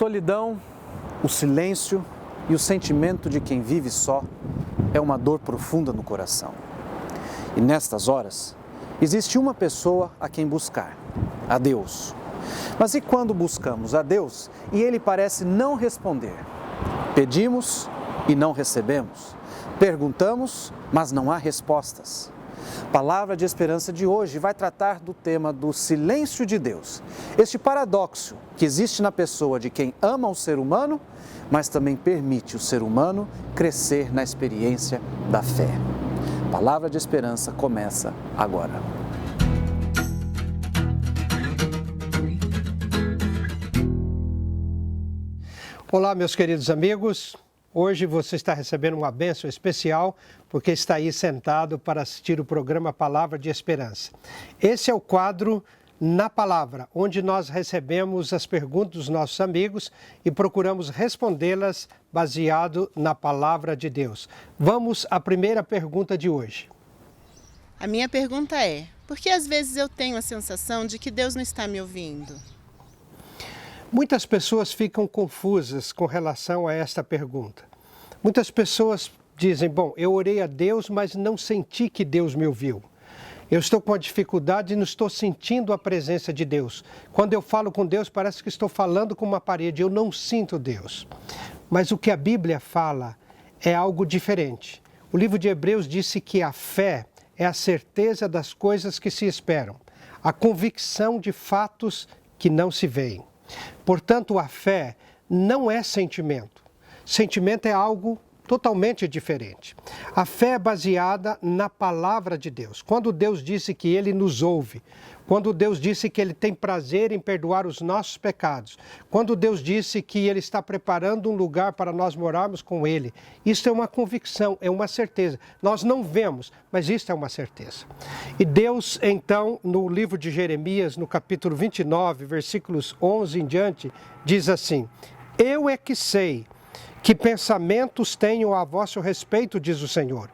solidão, o silêncio e o sentimento de quem vive só é uma dor profunda no coração. E nestas horas, existe uma pessoa a quem buscar, a Deus. Mas e quando buscamos a Deus e Ele parece não responder? Pedimos e não recebemos. Perguntamos, mas não há respostas. Palavra de Esperança de hoje vai tratar do tema do silêncio de Deus. Este paradoxo que existe na pessoa de quem ama o ser humano, mas também permite o ser humano crescer na experiência da fé. Palavra de Esperança começa agora. Olá, meus queridos amigos. Hoje você está recebendo uma bênção especial porque está aí sentado para assistir o programa Palavra de Esperança. Esse é o quadro Na Palavra, onde nós recebemos as perguntas dos nossos amigos e procuramos respondê-las baseado na Palavra de Deus. Vamos à primeira pergunta de hoje. A minha pergunta é: por que às vezes eu tenho a sensação de que Deus não está me ouvindo? Muitas pessoas ficam confusas com relação a esta pergunta. Muitas pessoas dizem, eu orei a Deus, mas não senti que Deus me ouviu. Eu estou com uma dificuldade e não estou sentindo a presença de Deus. Quando eu falo com Deus, parece que estou falando com uma parede, eu não sinto Deus. Mas o que a Bíblia fala é algo diferente. O livro de Hebreus disse que a fé é a certeza das coisas que se esperam, a convicção de fatos que não se veem. Portanto, a fé não é sentimento. Sentimento é algo totalmente diferente. A fé é baseada na palavra de Deus. Quando Deus disse que Ele nos ouve, quando Deus disse que Ele tem prazer em perdoar os nossos pecados, quando Deus disse que Ele está preparando um lugar para nós morarmos com Ele, isso é uma convicção, é uma certeza. Nós não vemos, mas isso é uma certeza. E Deus, então, no livro de Jeremias, no capítulo 29, versículos 11 em diante, diz assim: Eu é que sei que pensamentos tenho a vosso respeito, diz o Senhor,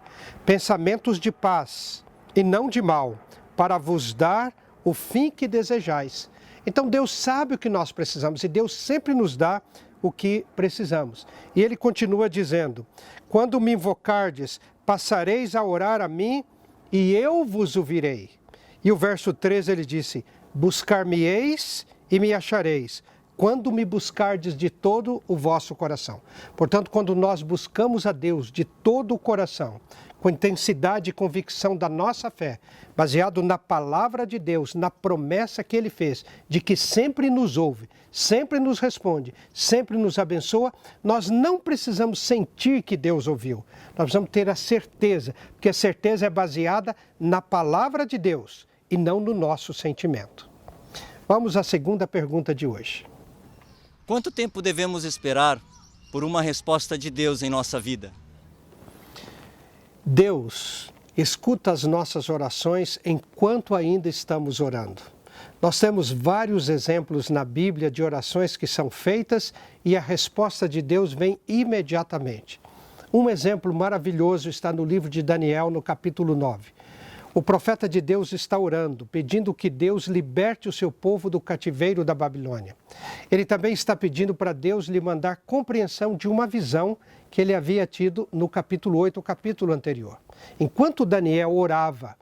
pensamentos de paz e não de mal, para vos dar o fim que desejais. Então Deus sabe o que nós precisamos e Deus sempre nos dá o que precisamos. E Ele continua dizendo: quando me invocardes, passareis a orar a mim e eu vos ouvirei. E o verso 13 ele disse: buscar-me-eis e me achareis, quando me buscardes de todo o vosso coração. Portanto, quando nós buscamos a Deus de todo o coração, com intensidade e convicção da nossa fé, baseado na palavra de Deus, na promessa que Ele fez, de que sempre nos ouve, sempre nos responde, sempre nos abençoa, nós não precisamos sentir que Deus ouviu. Nós precisamos ter a certeza, porque a certeza é baseada na palavra de Deus e não no nosso sentimento. Vamos à segunda pergunta de hoje. Quanto tempo devemos esperar por uma resposta de Deus em nossa vida? Deus escuta as nossas orações enquanto ainda estamos orando. Nós temos vários exemplos na Bíblia de orações que são feitas e a resposta de Deus vem imediatamente. Um exemplo maravilhoso está no livro de Daniel, no capítulo 9. O profeta de Deus está orando, pedindo que Deus liberte o seu povo do cativeiro da Babilônia. Ele também está pedindo para Deus lhe mandar compreensão de uma visão que ele havia tido no capítulo 8, o capítulo anterior. Enquanto Daniel orava,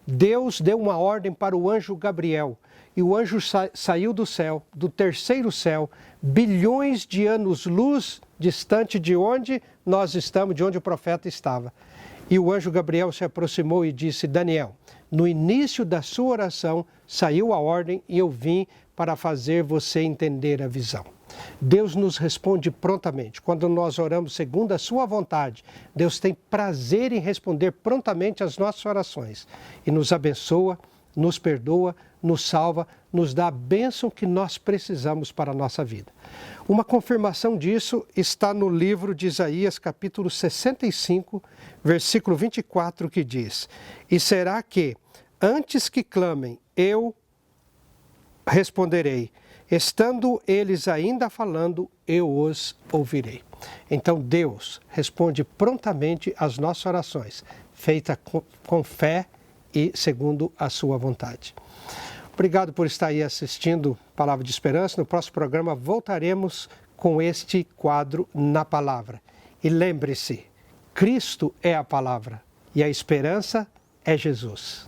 Deus deu uma ordem para o anjo Gabriel, e o anjo saiu do céu, do terceiro céu, bilhões de anos-luz distante de onde nós estamos, de onde o profeta estava. E o anjo Gabriel se aproximou e disse: Daniel, no início da sua oração saiu a ordem e eu vim para fazer você entender a visão. Deus nos responde prontamente. Quando nós oramos segundo a sua vontade, Deus tem prazer em responder prontamente às nossas orações e nos abençoa, nos perdoa, nos salva, nos dá a bênção que nós precisamos para a nossa vida. Uma confirmação disso está no livro de Isaías, capítulo 65, versículo 24, que diz: E será que, antes que clamem, eu responderei, estando eles ainda falando, eu os ouvirei. Então Deus responde prontamente às nossas orações, feitas com fé e segundo a sua vontade. Obrigado por estar aí assistindo Palavra de Esperança. No próximo programa voltaremos com este quadro na palavra. E lembre-se, Cristo é a palavra e a esperança é Jesus.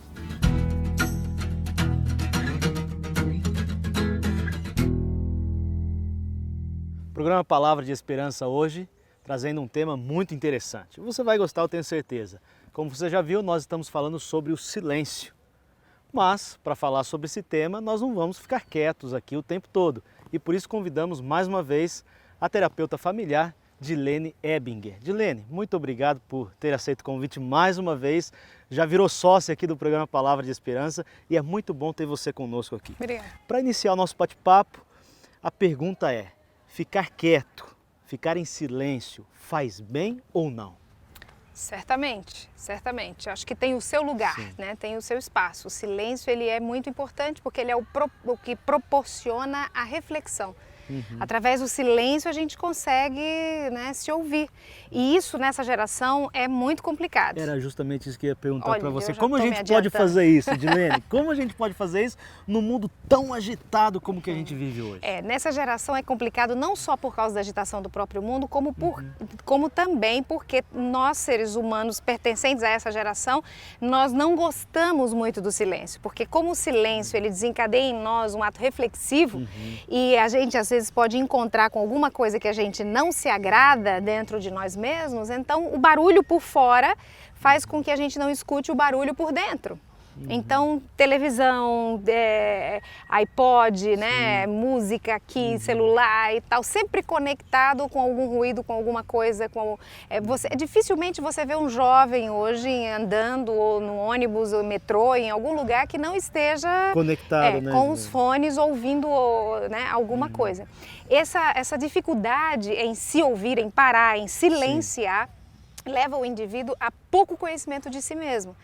Programa Palavra de Esperança hoje, trazendo um tema muito interessante. Você vai gostar, eu tenho certeza. Como você já viu, nós estamos falando sobre o silêncio. Mas, para falar sobre esse tema, nós não vamos ficar quietos aqui o tempo todo. E por isso convidamos mais uma vez a terapeuta familiar Dilene Ebinger. Dilene, muito obrigado por ter aceito o convite mais uma vez. Já virou sócia aqui do programa Palavra de Esperança e é muito bom ter você conosco aqui. Obrigada. Para iniciar o nosso bate-papo, a pergunta é: ficar quieto, ficar em silêncio, faz bem ou não? Certamente, certamente. Acho que tem o seu lugar, né? Tem o seu espaço. O silêncio ele é muito importante porque ele é o que proporciona a reflexão. Através do silêncio a gente consegue, né, se ouvir. E isso nessa geração é muito complicado. Era justamente isso que eu ia perguntar para você. eu já Como a tô me gente pode adiantando. fazer isso, Dilene? Como a gente pode fazer isso num mundo tão agitado como que a gente vive hoje? Nessa geração é complicado não só por causa da agitação do próprio mundo, como também porque nós, seres humanos pertencentes a essa geração, nós não gostamos muito do silêncio. Porque como o silêncio ele desencadeia em nós um ato reflexivo e a gente às vezes pode encontrar com alguma coisa que a gente não se agrada dentro de nós mesmos, então o barulho por fora faz com que a gente não escute o barulho por dentro. Então, televisão, iPod, né, música aqui, celular e tal, sempre conectado com algum ruído, com alguma coisa. Dificilmente você vê um jovem hoje andando ou no ônibus ou metrô, em algum lugar que não esteja Conectado, né, com os fones ouvindo, né, alguma coisa. Essa dificuldade em se ouvir, em parar, em silenciar, leva o indivíduo a pouco conhecimento de si mesmo.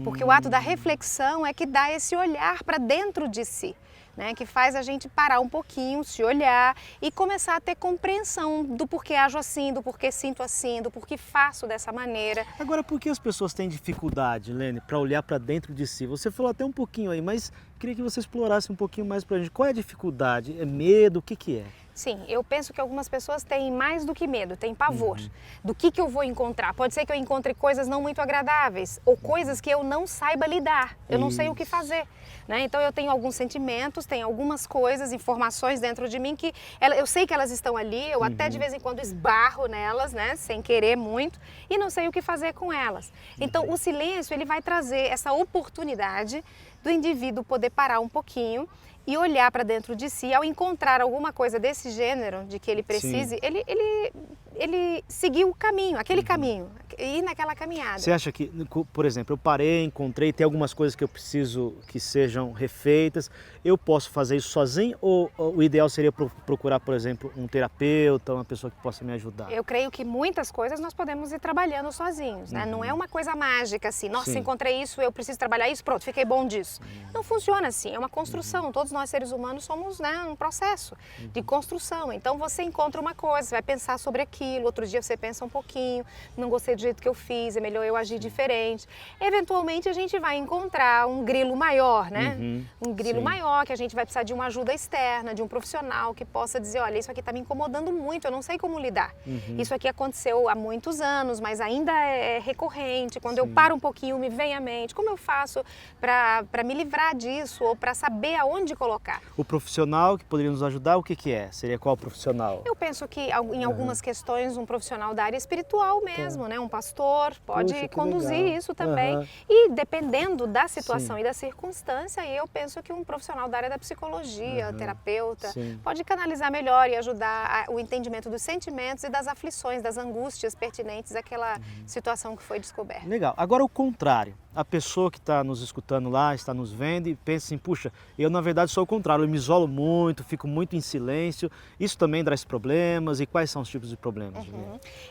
Porque o ato da reflexão é que dá esse olhar para dentro de si, né? Que faz a gente parar um pouquinho, se olhar e começar a ter compreensão do porquê ajo assim, do porquê sinto assim, do porquê faço dessa maneira. Agora, por que as pessoas têm dificuldade, Dilene, para olhar para dentro de si? Você falou até um pouquinho aí, mas queria que você explorasse um pouquinho mais para a gente. Qual é a dificuldade? É medo? O que é? Sim, eu penso que algumas pessoas têm mais do que medo, têm pavor. Do que eu vou encontrar? Pode ser que eu encontre coisas não muito agradáveis ou coisas que eu não saiba lidar, eu não sei o que fazer. Né? Então eu tenho alguns sentimentos, tenho algumas coisas, informações dentro de mim que eu sei que elas estão ali, eu até de vez em quando esbarro nelas, né, sem querer muito, e não sei o que fazer com elas. Então o silêncio ele vai trazer essa oportunidade do indivíduo poder parar um pouquinho e olhar para dentro de si. Ao encontrar alguma coisa desse gênero, de que ele precise, ele seguir o caminho, aquele caminho, ir naquela caminhada. Você acha que, por exemplo, eu parei, encontrei, tem algumas coisas que eu preciso que sejam refeitas, eu posso fazer isso sozinho ou o ideal seria procurar, por exemplo, um terapeuta, uma pessoa que possa me ajudar? Eu creio que muitas coisas nós podemos ir trabalhando sozinhos, né? Não é uma coisa mágica assim, nossa, encontrei isso, eu preciso trabalhar isso, pronto, fiquei bom disso. Não funciona assim, é uma construção, todos nós seres humanos somos, né, um processo de construção. Então você encontra uma coisa, você vai pensar sobre aquilo, outro dia você pensa um pouquinho, não gostei do jeito que eu fiz, é melhor eu agir diferente. Eventualmente a gente vai encontrar um grilo maior, né? Um grilo maior, que a gente vai precisar de uma ajuda externa, de um profissional que possa dizer, olha, isso aqui está me incomodando muito, eu não sei como lidar. Isso aqui aconteceu há muitos anos, mas ainda é recorrente. Quando eu paro um pouquinho, me vem à mente, como eu faço para me livrar disso ou para saber aonde colocar? O profissional que poderia nos ajudar, o que é? Seria qual profissional? Eu penso que em algumas questões um profissional da área espiritual mesmo, né? Um pastor pode conduzir legal. isso também. E dependendo da situação e da circunstância, eu penso que um profissional da área da psicologia, terapeuta, pode canalizar melhor e ajudar o entendimento dos sentimentos e das aflições, das angústias pertinentes àquela situação que foi descoberta. Legal. Agora o contrário. A pessoa que está nos escutando lá, está nos vendo e pensa assim, puxa, eu na verdade sou o contrário, eu me isolo muito, fico muito em silêncio, isso também traz problemas, e quais são os tipos de problemas?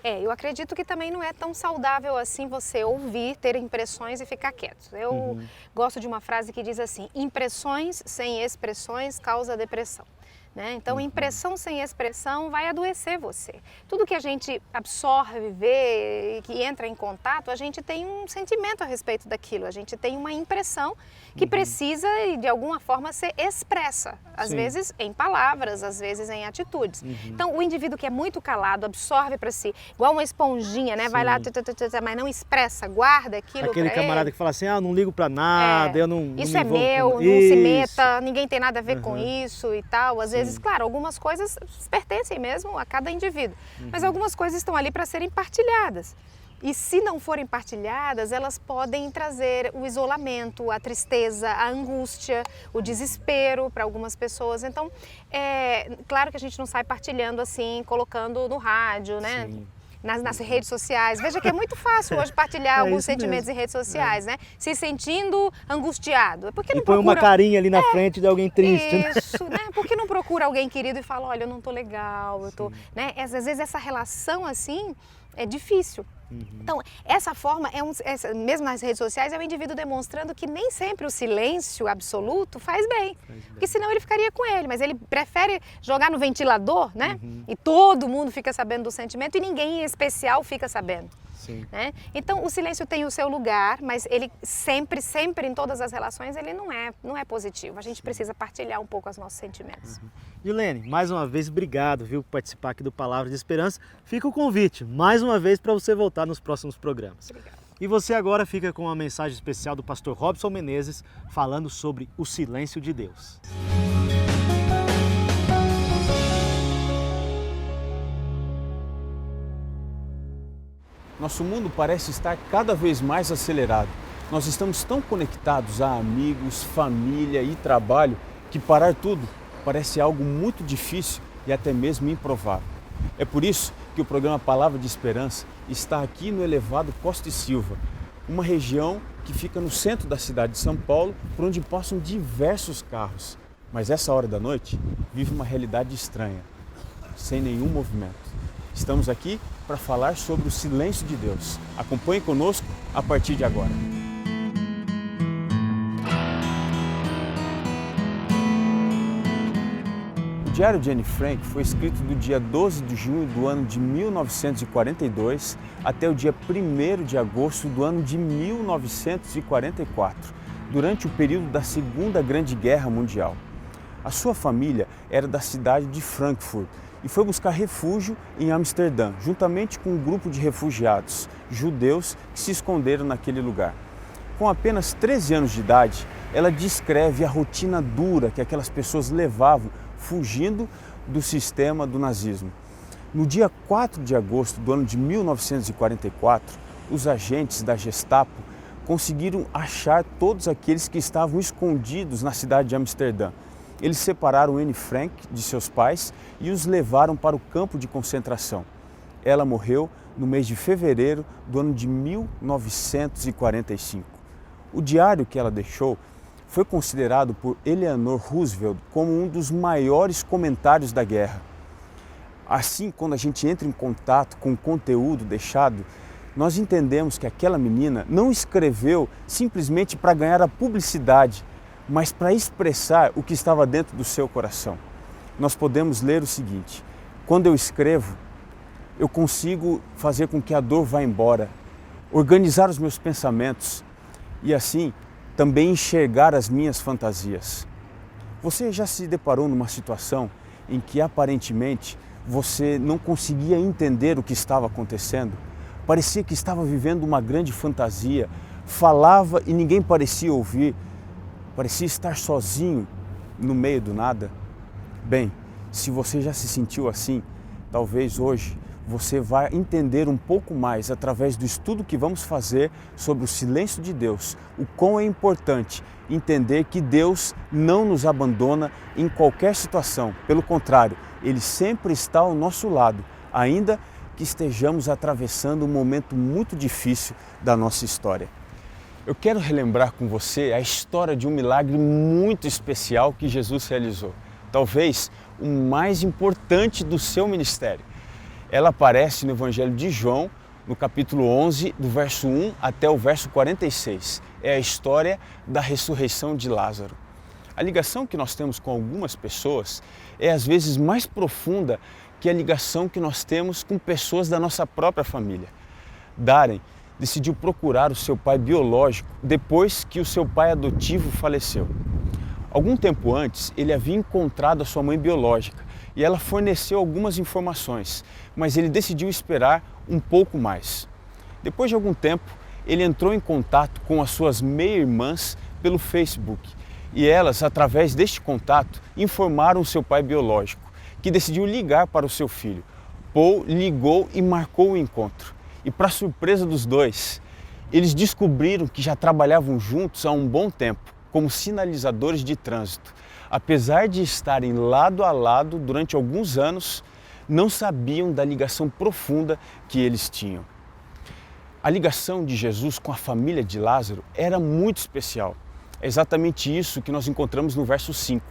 Eu acredito que também não é tão saudável assim você ouvir, ter impressões e ficar quieto. Eu gosto de uma frase que diz assim, impressões sem expressões causa depressão. né? Então, impressão sem expressão vai adoecer você. Tudo que a gente absorve, vê, que entra em contato, a gente tem um sentimento a respeito daquilo, a gente tem uma impressão que precisa, de alguma forma, ser expressa. Às vezes em palavras, às vezes em atitudes. Então, o indivíduo que é muito calado, absorve para si, igual uma esponjinha, né? Vai lá, mas não expressa, guarda aquilo. Aquele camarada que fala assim, não ligo para nada, eu não isso me é envolvo meu, com... não se Isso. meta, ninguém tem nada a ver com isso e tal. Às vezes, claro, algumas coisas pertencem mesmo a cada indivíduo, mas algumas coisas estão ali para serem partilhadas. E se não forem partilhadas, elas podem trazer o isolamento, a tristeza, a angústia, o desespero para algumas pessoas. Então, claro que a gente não sai partilhando assim, colocando no rádio, né? Sim. Nas redes sociais. Veja que é muito fácil hoje partilhar alguns sentimentos mesmo. em redes sociais, né? Se sentindo angustiado. Porque não E põe procura... uma carinha ali na frente de alguém triste, né? Isso, né? Porque não procura alguém querido e fala, olha, eu não tô legal, eu tô... Né? Às vezes essa relação assim é difícil. Então, essa forma, mesmo nas redes sociais, é o indivíduo demonstrando que nem sempre o silêncio absoluto faz bem. Porque senão ele ficaria com ele, mas ele prefere jogar no ventilador, né? E todo mundo fica sabendo do sentimento e ninguém em especial fica sabendo. Sim. Né? Então, o silêncio tem o seu lugar, mas ele sempre em todas as relações, ele não é positivo. A gente precisa partilhar um pouco os nossos sentimentos. Gilene, mais uma vez, obrigado, viu, por participar aqui do Palavra de Esperança. Fica o convite, mais uma vez, para você voltar nos próximos programas. Obrigada. E você agora fica com uma mensagem especial do pastor Robson Menezes, falando sobre o silêncio de Deus. Nosso mundo parece estar cada vez mais acelerado. Nós estamos tão conectados a amigos, família e trabalho que parar tudo parece algo muito difícil e até mesmo improvável. É por isso que o programa Palavra de Esperança está aqui no elevado Costa e Silva, uma região que fica no centro da cidade de São Paulo, por onde passam diversos carros. Mas essa hora da noite vive uma realidade estranha, sem nenhum movimento. Estamos aqui para falar sobre o silêncio de Deus. Acompanhe conosco a partir de agora. O Diário de Anne Frank foi escrito do dia 12 de junho do ano de 1942 até o dia 1º de agosto do ano de 1944, durante o período da Segunda Grande Guerra Mundial. A sua família era da cidade de Frankfurt e foi buscar refúgio em Amsterdã, juntamente com um grupo de refugiados judeus que se esconderam naquele lugar. Com apenas 13 anos de idade, ela descreve a rotina dura que aquelas pessoas levavam fugindo do sistema do nazismo. No dia 4 de agosto do ano de 1944, os agentes da Gestapo conseguiram achar todos aqueles que estavam escondidos na cidade de Amsterdã. Eles separaram Anne Frank de seus pais e os levaram para o campo de concentração. Ela morreu no mês de fevereiro do ano de 1945. O diário que ela deixou foi considerado por Eleanor Roosevelt como um dos maiores comentários da guerra. Assim, quando a gente entra em contato com o conteúdo deixado, nós entendemos que aquela menina não escreveu simplesmente para ganhar a publicidade, mas para expressar o que estava dentro do seu coração. Nós podemos ler o seguinte: quando eu escrevo, eu consigo fazer com que a dor vá embora, organizar os meus pensamentos e assim também enxergar as minhas fantasias. Você já se deparou numa situação em que aparentemente você não conseguia entender o que estava acontecendo? Parecia que estava vivendo uma grande fantasia, falava e ninguém parecia ouvir, parecia estar sozinho no meio do nada? Bem, se você já se sentiu assim, talvez hoje você vai entender um pouco mais através do estudo que vamos fazer sobre o silêncio de Deus, o quão é importante entender que Deus não nos abandona em qualquer situação. Pelo contrário, Ele sempre está ao nosso lado, ainda que estejamos atravessando um momento muito difícil da nossa história. Eu quero relembrar com você a história de um milagre muito especial que Jesus realizou, talvez o mais importante do seu ministério. Ela aparece no Evangelho de João, no capítulo 11, do verso 1 até o verso 46. É a história da ressurreição de Lázaro. A ligação que nós temos com algumas pessoas é às vezes mais profunda que a ligação que nós temos com pessoas da nossa própria família. Darren decidiu procurar o seu pai biológico depois que o seu pai adotivo faleceu. Algum tempo antes, ele havia encontrado a sua mãe biológica e ela forneceu algumas informações, mas ele decidiu esperar um pouco mais. Depois de algum tempo, ele entrou em contato com as suas meia-irmãs pelo Facebook e elas, através deste contato, informaram o seu pai biológico, que decidiu ligar para o seu filho. Paul ligou e marcou o encontro. E para surpresa dos dois, eles descobriram que já trabalhavam juntos há um bom tempo, como sinalizadores de trânsito. Apesar de estarem lado a lado durante alguns anos, não sabiam da ligação profunda que eles tinham. A ligação de Jesus com a família de Lázaro era muito especial. É exatamente isso que nós encontramos no verso 5.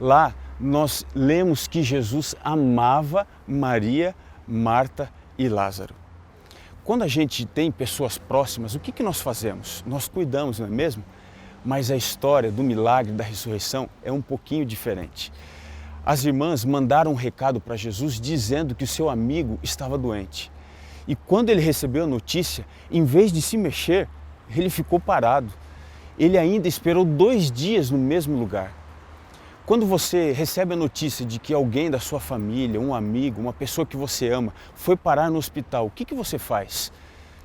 Lá nós lemos que Jesus amava Maria, Marta e Lázaro. Quando a gente tem pessoas próximas, o que nós fazemos? Nós cuidamos, não é mesmo? Mas a história do milagre da ressurreição é um pouquinho diferente. As irmãs mandaram um recado para Jesus dizendo que o seu amigo estava doente. E quando ele recebeu a notícia, em vez de se mexer, ele ficou parado. Ele ainda esperou 2 dias no mesmo lugar. Quando você recebe a notícia de que alguém da sua família, um amigo, uma pessoa que você ama, foi parar no hospital, o que você faz?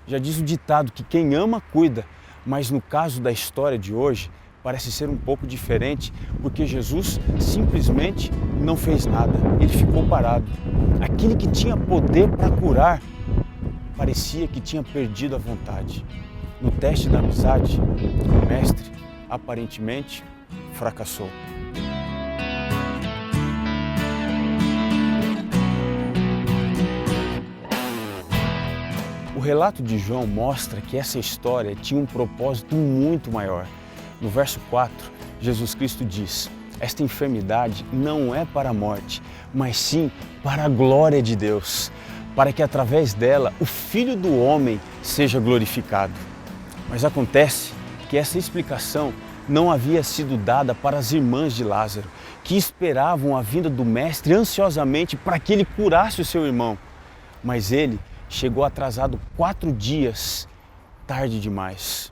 Já diz o ditado que quem ama, cuida. Mas no caso da história de hoje, parece ser um pouco diferente, porque Jesus simplesmente não fez nada. Ele ficou parado. Aquele que tinha poder para curar, parecia que tinha perdido a vontade. No teste da amizade, o mestre aparentemente fracassou. O relato de João mostra que essa história tinha um propósito muito maior. No verso 4, Jesus Cristo diz: esta enfermidade não é para a morte, mas sim para a glória de Deus, para que através dela o Filho do Homem seja glorificado. Mas acontece que essa explicação não havia sido dada para as irmãs de Lázaro, que esperavam a vinda do Mestre ansiosamente para que ele curasse o seu irmão. Mas ele chegou atrasado 4 dias, tarde demais.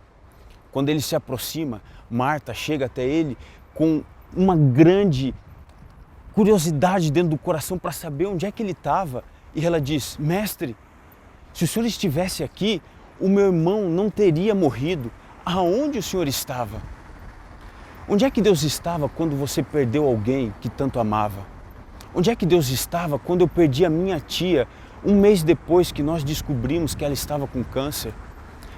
Quando ele se aproxima, Marta chega até ele com uma grande curiosidade dentro do coração para saber onde é que ele estava. E ela diz: Mestre, se o Senhor estivesse aqui, o meu irmão não teria morrido. Aonde o Senhor estava? Onde é que Deus estava quando você perdeu alguém que tanto amava? Onde é que Deus estava quando eu perdi a minha tia, 1 mês depois que nós descobrimos que ela estava com câncer?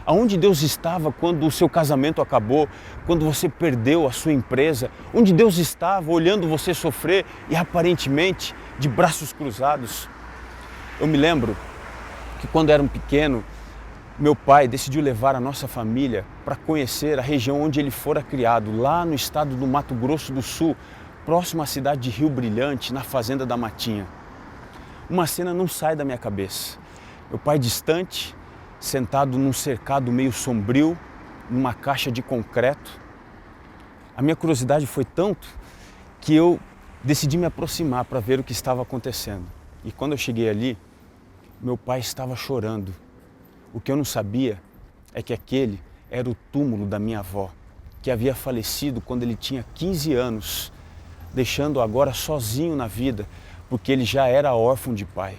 Aonde Deus estava quando o seu casamento acabou, quando você perdeu a sua empresa? Onde Deus estava olhando você sofrer e aparentemente de braços cruzados? Eu me lembro que quando era um pequeno, meu pai decidiu levar a nossa família para conhecer a região onde ele fora criado, lá no estado do Mato Grosso do Sul, próximo à cidade de Rio Brilhante, na fazenda da Matinha. Uma cena não sai da minha cabeça. Meu pai distante, sentado num cercado meio sombrio, numa caixa de concreto. A minha curiosidade foi tanto que eu decidi me aproximar para ver o que estava acontecendo. E quando eu cheguei ali, meu pai estava chorando. O que eu não sabia é que aquele era o túmulo da minha avó, que havia falecido quando ele tinha 15 anos, deixando-o agora sozinho na vida, porque ele já era órfão de pai.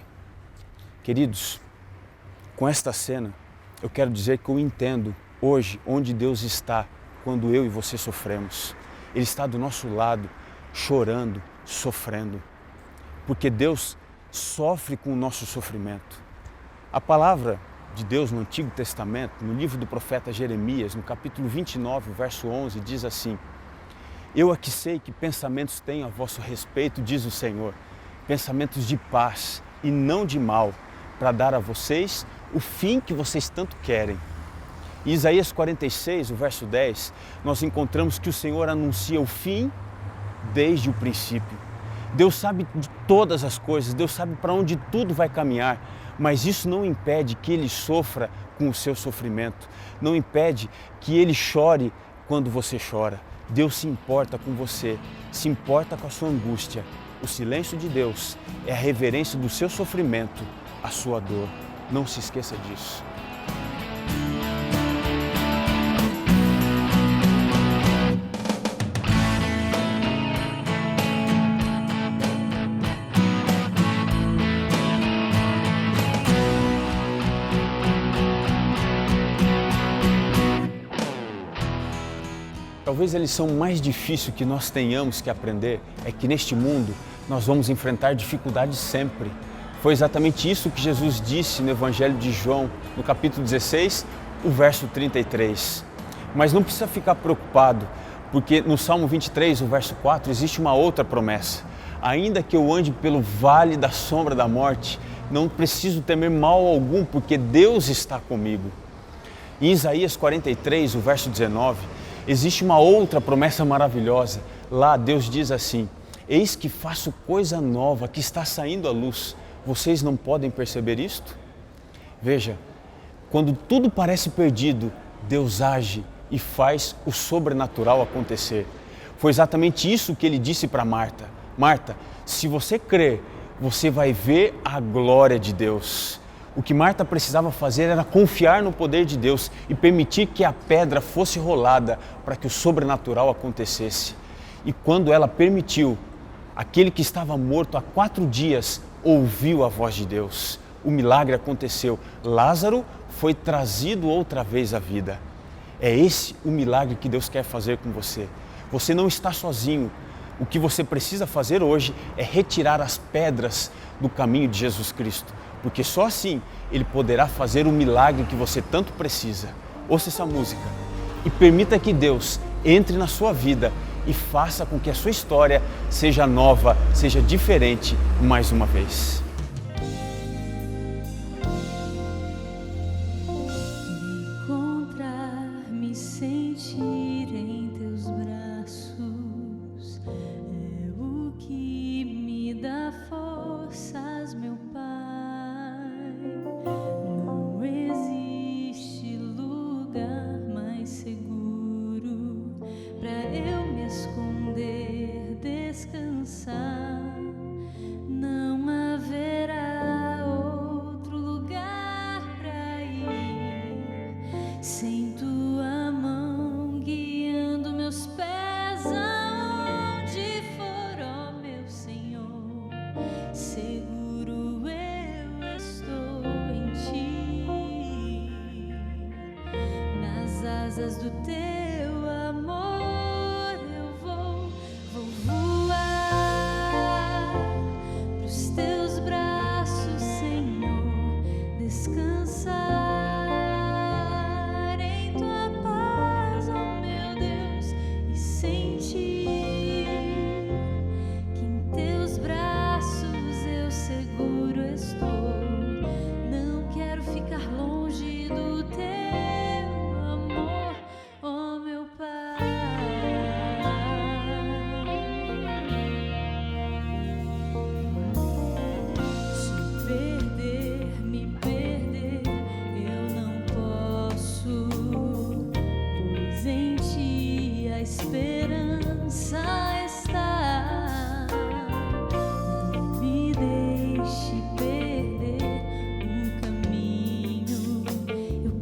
Queridos, com esta cena, eu quero dizer que eu entendo hoje onde Deus está quando eu e você sofremos. Ele está do nosso lado, chorando, sofrendo, porque Deus sofre com o nosso sofrimento. A palavra de Deus no Antigo Testamento, no livro do profeta Jeremias, no capítulo 29, verso 11, diz assim: eu aqui sei que pensamentos tenho a vosso respeito, diz o Senhor, pensamentos de paz e não de mal, para dar a vocês o fim que vocês tanto querem. Em Isaías 46, o verso 10, nós encontramos que o Senhor anuncia o fim desde o princípio. Deus sabe de todas as coisas, Deus sabe para onde tudo vai caminhar, mas isso não impede que Ele sofra com o seu sofrimento, não impede que Ele chore quando você chora. Deus se importa com você, se importa com a sua angústia. O silêncio de Deus é a reverência do seu sofrimento, a sua dor. Não se esqueça disso. Talvez a lição mais difícil que nós tenhamos que aprender é que neste mundo nós vamos enfrentar dificuldades sempre. Foi exatamente isso que Jesus disse no Evangelho de João, no capítulo 16, o verso 33. Mas não precisa ficar preocupado, porque no Salmo 23, o verso 4, existe uma outra promessa. Ainda que eu ande pelo vale da sombra da morte, não preciso temer mal algum, porque Deus está comigo. Em Isaías 43, o verso 19, existe uma outra promessa maravilhosa. Lá Deus diz assim: eis que faço coisa nova que está saindo à luz. Vocês não podem perceber isto? Veja, quando tudo parece perdido, Deus age e faz o sobrenatural acontecer. Foi exatamente isso que ele disse para Marta. Marta, se você crer, você vai ver a glória de Deus. O que Marta precisava fazer era confiar no poder de Deus e permitir que a pedra fosse rolada para que o sobrenatural acontecesse. E quando ela permitiu, aquele que estava morto há 4 dias ouviu a voz de Deus. O milagre aconteceu. Lázaro foi trazido outra vez à vida. É esse o milagre que Deus quer fazer com você. Você não está sozinho. O que você precisa fazer hoje é retirar as pedras do caminho de Jesus Cristo, porque só assim Ele poderá fazer o milagre que você tanto precisa. Ouça essa música e permita que Deus entre na sua vida e faça com que a sua história seja nova, seja diferente mais uma vez. Me sentir em teus braços é o que me dá forças, meu Pai. Não existe lugar mais seguro para eu me esconder, descansar. Não haverá outro lugar para ir sem tua mão guiando meus pés aonde for, ó meu Senhor. Seguro eu estou em ti, nas asas do teu amor eu vou voar pros teus braços, Senhor, descansar.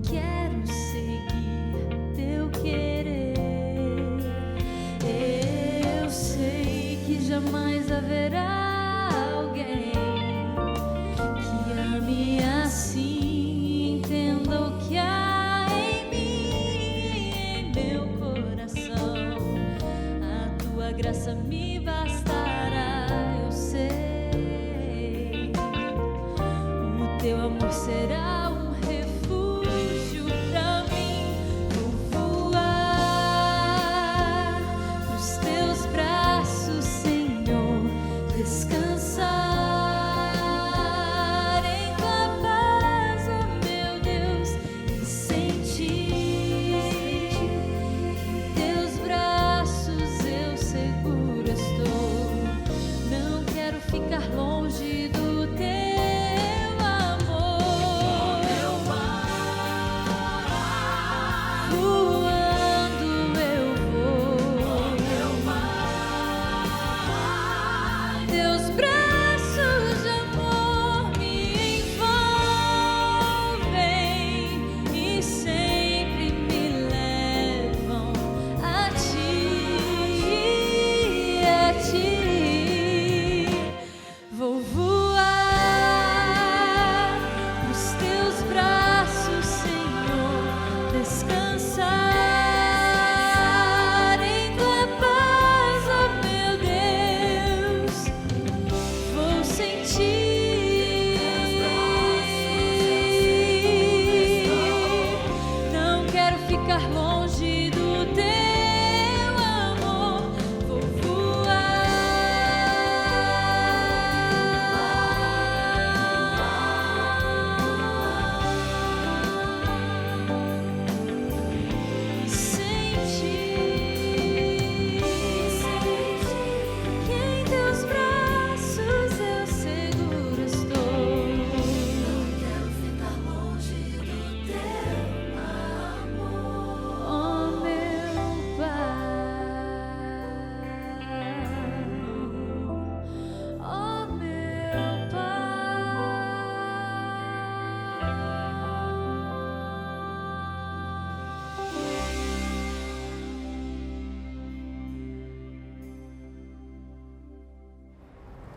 Quero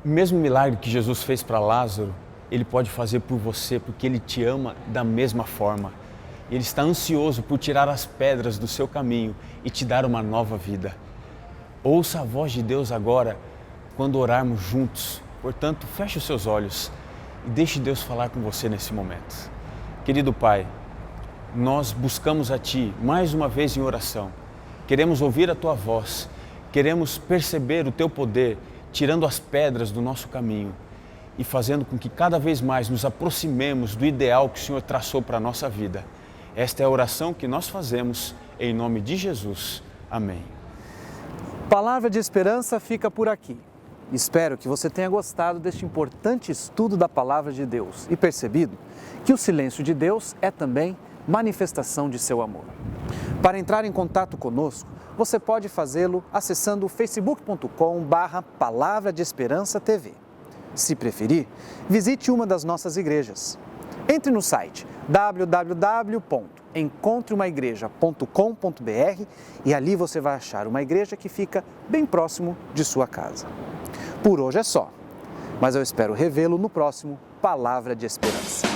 O mesmo milagre que Jesus fez para Lázaro, Ele pode fazer por você, porque Ele te ama da mesma forma. Ele está ansioso por tirar as pedras do seu caminho e te dar uma nova vida. Ouça a voz de Deus agora, quando orarmos juntos. Portanto, feche os seus olhos e deixe Deus falar com você nesse momento. Querido Pai, nós buscamos a Ti mais uma vez em oração. Queremos ouvir a Tua voz, queremos perceber o Teu poder, tirando as pedras do nosso caminho e fazendo com que cada vez mais nos aproximemos do ideal que o Senhor traçou para a nossa vida. Esta é a oração que nós fazemos em nome de Jesus. Amém. Palavra de Esperança fica por aqui. Espero que você tenha gostado deste importante estudo da Palavra de Deus e percebido que o silêncio de Deus é também manifestação de seu amor. Para entrar em contato conosco, você pode fazê-lo acessando facebook.com/Palavra de Esperança TV. Se preferir, visite uma das nossas igrejas. Entre no site www.encontreumaigreja.com.br e ali você vai achar uma igreja que fica bem próximo de sua casa. Por hoje é só, mas eu espero revê-lo no próximo Palavra de Esperança.